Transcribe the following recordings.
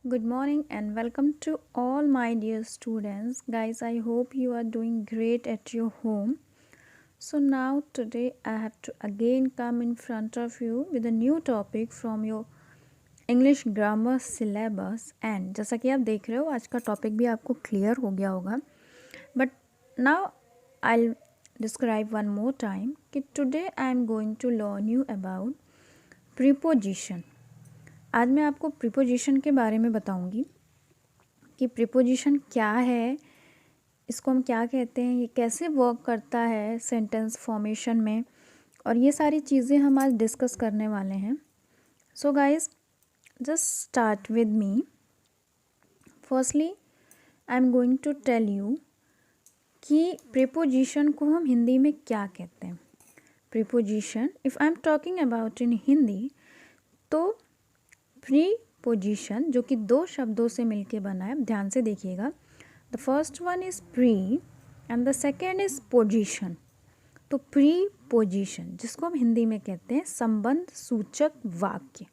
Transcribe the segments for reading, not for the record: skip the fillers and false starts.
Good morning and welcome to all my dear students. Guys, I hope you are doing great at your home. So now today I have to again come in front of you with a new topic from your English grammar syllabus and जैसा कि आप देख रहे हो आज का topic भी आपको क्लियर हो गया होगा. But now I'll describe one more time कि today I am going to learn you about preposition. आज मैं आपको प्रीपोजिशन के बारे में बताऊंगी कि प्रीपोजिशन क्या है, इसको हम क्या कहते हैं, ये कैसे वर्क करता है सेंटेंस फॉर्मेशन में, और ये सारी चीज़ें हम आज डिस्कस करने वाले हैं. So guys, just start with me. Firstly I am going to tell you कि प्रीपोजिशन को हम हिंदी में क्या कहते हैं. Preposition, if I am talking about in Hindi, तो प्रीपोजिशन जो कि दो शब्दों से मिलके बना है, ध्यान से देखिएगा. The first one is pre and the second is position. तो प्रीपोजिशन जिसको हम हिंदी में कहते हैं संबंध सूचक वाक्य.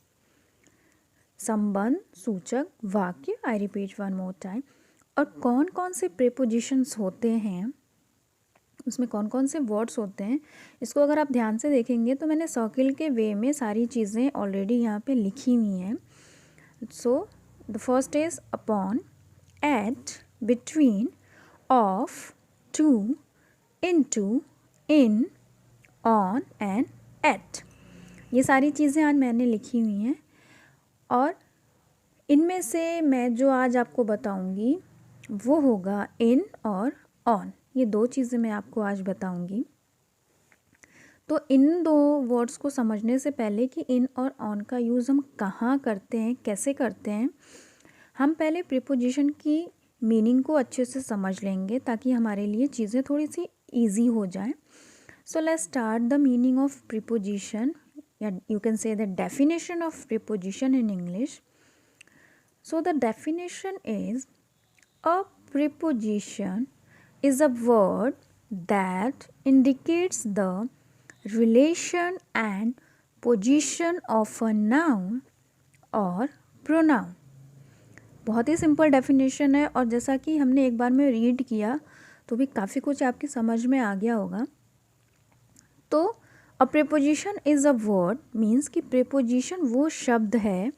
संबंध सूचक वाक्य. I repeat one more time. और कौन कौन से प्रीपोजिशंस होते हैं, उसमें कौन कौन से वर्ड्स होते हैं, इसको अगर आप ध्यान से देखेंगे तो मैंने सर्किल के वे में सारी चीज़ें ऑलरेडी यहाँ पे लिखी हुई हैं. So the first is upon, at, between, of, to, into, in, on and at. ये सारी चीज़ें आज मैंने लिखी हुई हैं और इनमें से मैं जो आज आपको बताऊंगी वो होगा इन और ऑन. ये दो चीज़ें मैं आपको आज बताऊंगी. तो इन दो वर्ड्स को समझने से पहले कि इन और ऑन का यूज़ हम कहाँ करते हैं, कैसे करते हैं, हम पहले प्रीपोजिशन की मीनिंग को अच्छे से समझ लेंगे ताकि हमारे लिए चीज़ें थोड़ी सी ईजी हो जाएं. So let's start the meaning of preposition, या you can say the definition of preposition in English. So the definition is, a preposition is a word that indicates the relation and position of a noun or pronoun. बहुत ही simple definition है और जैसा कि हमने एक बार में read किया तो भी काफ़ी कुछ आपकी समझ में आ गया होगा. तो अ preposition is a word means कि प्रीपोजिशन वो शब्द है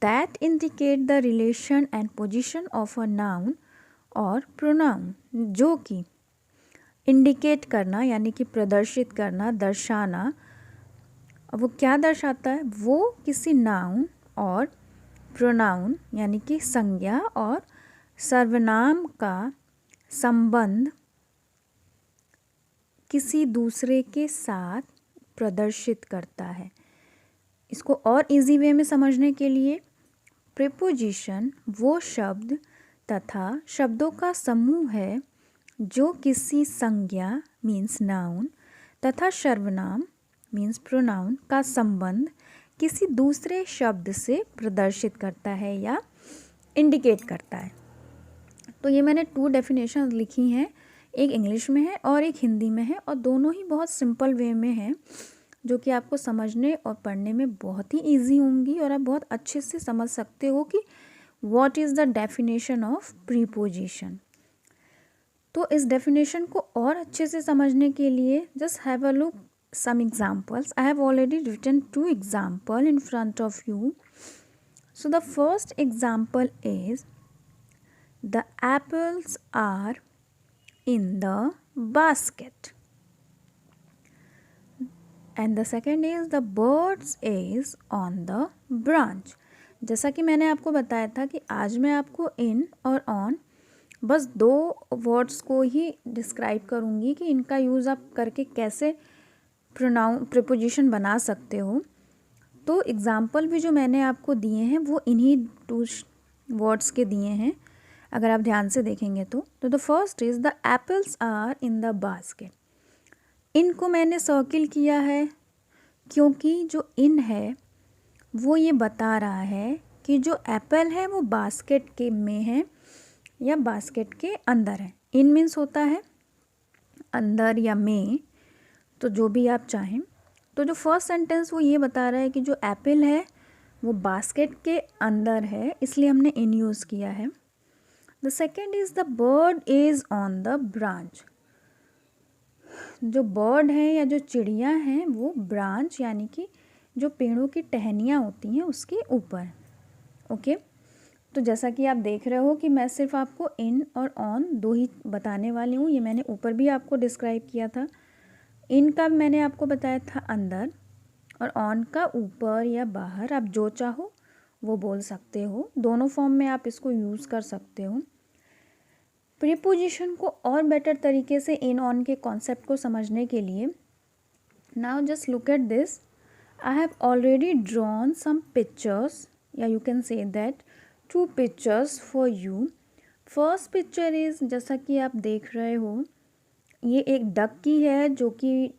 that indicate the relation and position of a noun और प्रोनाउन, जो कि इंडिकेट करना यानी कि प्रदर्शित करना, दर्शाना. वो क्या दर्शाता है, वो किसी नाउन और प्रोनाउन यानी कि संज्ञा और सर्वनाम का संबंध किसी दूसरे के साथ प्रदर्शित करता है. इसको और इजी वे में समझने के लिए, प्रीपोजिशन वो शब्द तथा शब्दों का समूह है जो किसी संज्ञा मीन्स नाउन तथा सर्वनाम मीन्स प्रोनाउन का संबंध किसी दूसरे शब्द से प्रदर्शित करता है या इंडिकेट करता है. तो ये मैंने टू डेफिनेशन लिखी हैं, एक इंग्लिश में है और एक हिंदी में है, और दोनों ही बहुत सिंपल वे में हैं जो कि आपको समझने और पढ़ने में बहुत ही इजी होंगी और आप बहुत अच्छे से समझ सकते हो कि what is the definition of preposition. तो इस डेफिनेशन को और अच्छे से समझने के लिए just have a look some examples. I have already written two example in front of you. So the first example is, the apples are in the basket. And the second is, the birds is on the branch. जैसा कि मैंने आपको बताया था कि आज मैं आपको इन और ऑन बस दो वर्ड्स को ही डिस्क्राइब करूँगी कि इनका यूज़ आप करके कैसे प्रीपोजिशन बना सकते हो. तो एग्ज़ाम्पल भी जो मैंने आपको दिए हैं वो इन्हीं टू वर्ड्स के दिए हैं अगर आप ध्यान से देखेंगे तो. The first is, the apples are in the basket. इनको मैंने सर्किल किया है क्योंकि जो इन है वो ये बता रहा है कि जो एप्पल है वो बास्केट के में है या बास्केट के अंदर है. इन मीन्स होता है अंदर या में, तो जो भी आप चाहें. तो जो फर्स्ट सेंटेंस वो ये बता रहा है कि जो एप्पल है वो बास्केट के अंदर है, इसलिए हमने इन यूज़ किया है। The second is the bird is on the branch. जो बर्ड है या जो चिड़िया हैं वो ब्रांच यानी कि जो पेड़ों की टहनियाँ होती हैं उसके ऊपर। ओके, तो जैसा कि आप देख रहे हो कि मैं सिर्फ आपको इन और ऑन दो ही बताने वाली हूँ। ये मैंने ऊपर भी आपको डिस्क्राइब किया था। इन का मैंने आपको बताया था अंदर, और ऑन का ऊपर या बाहर, आप जो चाहो वो बोल सकते हो। दोनों फॉर्म में आप इसको यूज़ कर सकते हो। प्रीपोजिशन को और बेटर तरीके से इन ऑन के कॉन्सेप्ट को समझने के लिए, now just look at this. I have already drawn some pictures, या you can say that 2 pictures for you. First picture is, जैसा कि आप देख रहे हो, ये एक डक की है जो कि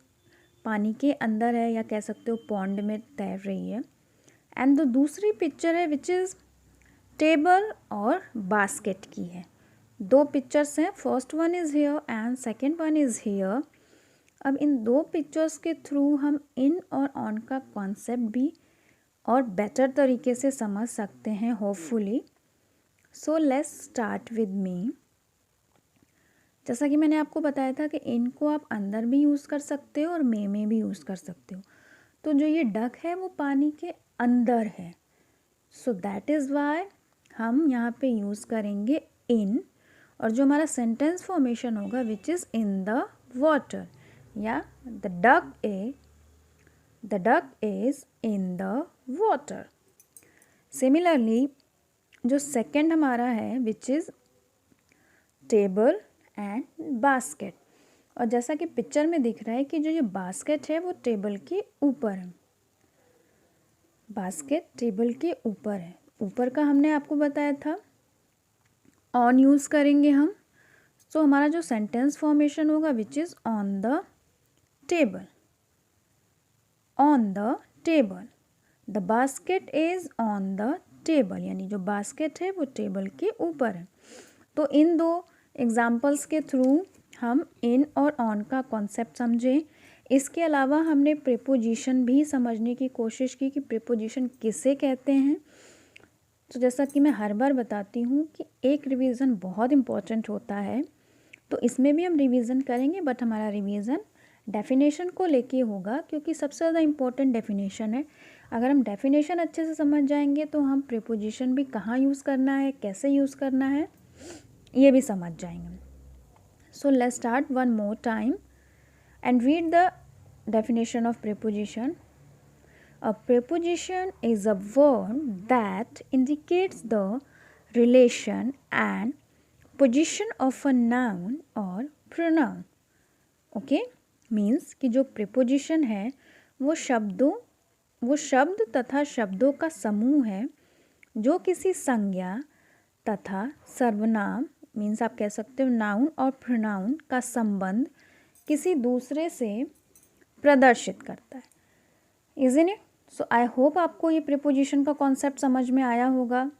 पानी के अंदर है, या कह सकते हो पॉन्ड में तैर रही है। एंड द दूसरी पिक्चर है विच इज़ टेबल और बास्केट की है। दो पिक्चर्स हैं, first one is here and second one is here. अब इन दो पिक्चर्स के थ्रू हम इन और ऑन का कॉन्सेप्ट भी और बेटर तरीके से समझ सकते हैं hopefully. So let's start with मी। जैसा कि मैंने आपको बताया था कि इनको आप अंदर भी यूज़ कर सकते हो और में भी यूज़ कर सकते हो। तो जो ये डक है वो पानी के अंदर है, सो दैट इज़ वाई हम यहाँ पे यूज़ करेंगे इन। और जो हमारा सेंटेंस फॉर्मेशन होगा which is in the water, या the duck is in the water. Similarly जो सेकेंड हमारा है which is table and basket. और जैसा कि पिक्चर में दिख रहा है कि जो ये बास्केट है वो टेबल के ऊपर है। बास्केट टेबल के ऊपर है। ऊपर का हमने आपको बताया था ऑन यूज़ करेंगे हम। सो हमारा जो सेंटेंस फॉर्मेशन होगा which is on the table. On the table, the basket is on the table, यानी जो बास्केट है वो टेबल के ऊपर है। तो इन दो एग्जाम्पल्स के थ्रू हम इन और ऑन का कॉन्सेप्ट समझें। इसके अलावा हमने प्रीपोजिशन भी समझने की कोशिश की कि प्रीपोजिशन किसे कहते हैं। तो जैसा कि मैं हर बार बताती हूँ कि एक रिवीजन बहुत इम्पॉर्टेंट होता है, तो इसमें भी हम रिवीजन करेंगे, बट हमारा रिवीजन डेफिनेशन को लेके होगा, क्योंकि सबसे ज़्यादा इम्पोर्टेंट डेफिनेशन है। अगर हम डेफिनेशन अच्छे से समझ जाएंगे तो हम प्रीपोजिशन भी कहाँ यूज़ करना है, कैसे यूज़ करना है, ये भी समझ जाएंगे। सो let's start one more time and read the definition of preposition. A preposition is a word that indicates the relation and position of a noun or pronoun. Okay, means कि जो preposition है वो शब्द तथा शब्दों का समूह है जो किसी संज्ञा तथा सर्वनाम, मीन्स आप कह सकते हो नाउन और प्रोनाउन का संबंध किसी दूसरे से प्रदर्शित करता है। Isn't it? So I hope आपको ये प्रीपोजिशन का कॉन्सेप्ट समझ में आया होगा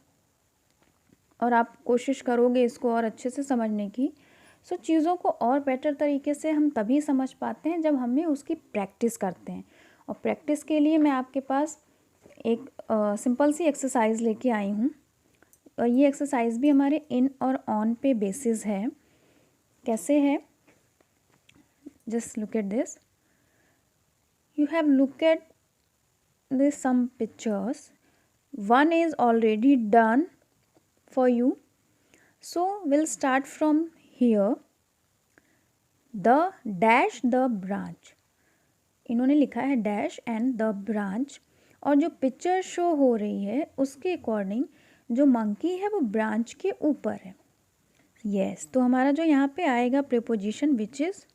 और आप कोशिश करोगे इसको और अच्छे से समझने की। सो चीज़ों को और बेटर तरीके से हम तभी समझ पाते हैं जब हमें उसकी प्रैक्टिस करते हैं। और प्रैक्टिस के लिए मैं आपके पास एक सिंपल सी एक्सरसाइज लेके आई हूँ, और ये एक्सरसाइज भी हमारे इन और ऑन पे बेसिस है। कैसे है? Just look at this. You have looked at this some pictures. One is already done for you. So we'll start from here. The dash the branch. इन्होंने लिखा है dash and the branch. और जो picture show हो रही है उसके according जो मंकी है वो ब्रांच के ऊपर है। Yes, तो हमारा जो यहाँ पे आएगा preposition which is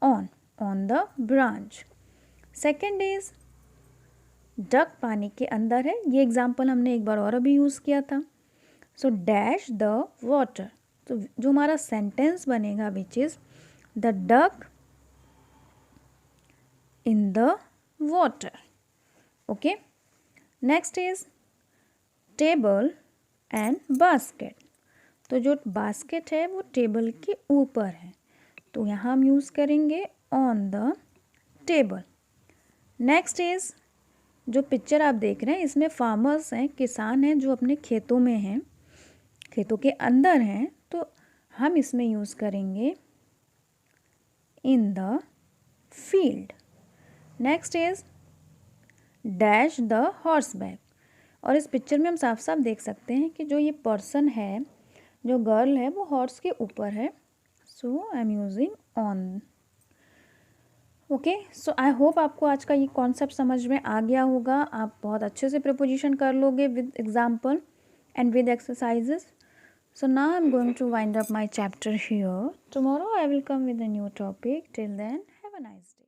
on the branch. Second is duck पानी के अंदर है। ये एग्जाम्पल हमने एक बार और अभी यूज़ किया था। सो डैश द वाटर, तो जो हमारा सेंटेंस बनेगा which is the duck in the water. Okay, next is table and basket, तो जो बास्केट है वो टेबल के ऊपर है, तो यहाँ हम यूज़ करेंगे on the table. Next is जो पिक्चर आप देख रहे हैं इसमें फार्मर्स हैं, किसान हैं जो अपने खेतों में हैं, खेतों के अंदर हैं, तो हम इसमें यूज़ करेंगे in the field. Next is dash the horseback. और इस पिक्चर में हम साफ साफ देख सकते हैं कि जो ये पर्सन है, जो गर्ल है, वो हॉर्स के ऊपर है। So I am using on. Okay, so I hope आपको आज का ये कॉन्सेप्ट समझ में आ गया होगा। आप बहुत अच्छे से प्रिपोजिशन कर लोगे with example and with exercises. So now I'm going to wind up my chapter here. Tomorrow I will come with a new topic. Till then, have a nice day.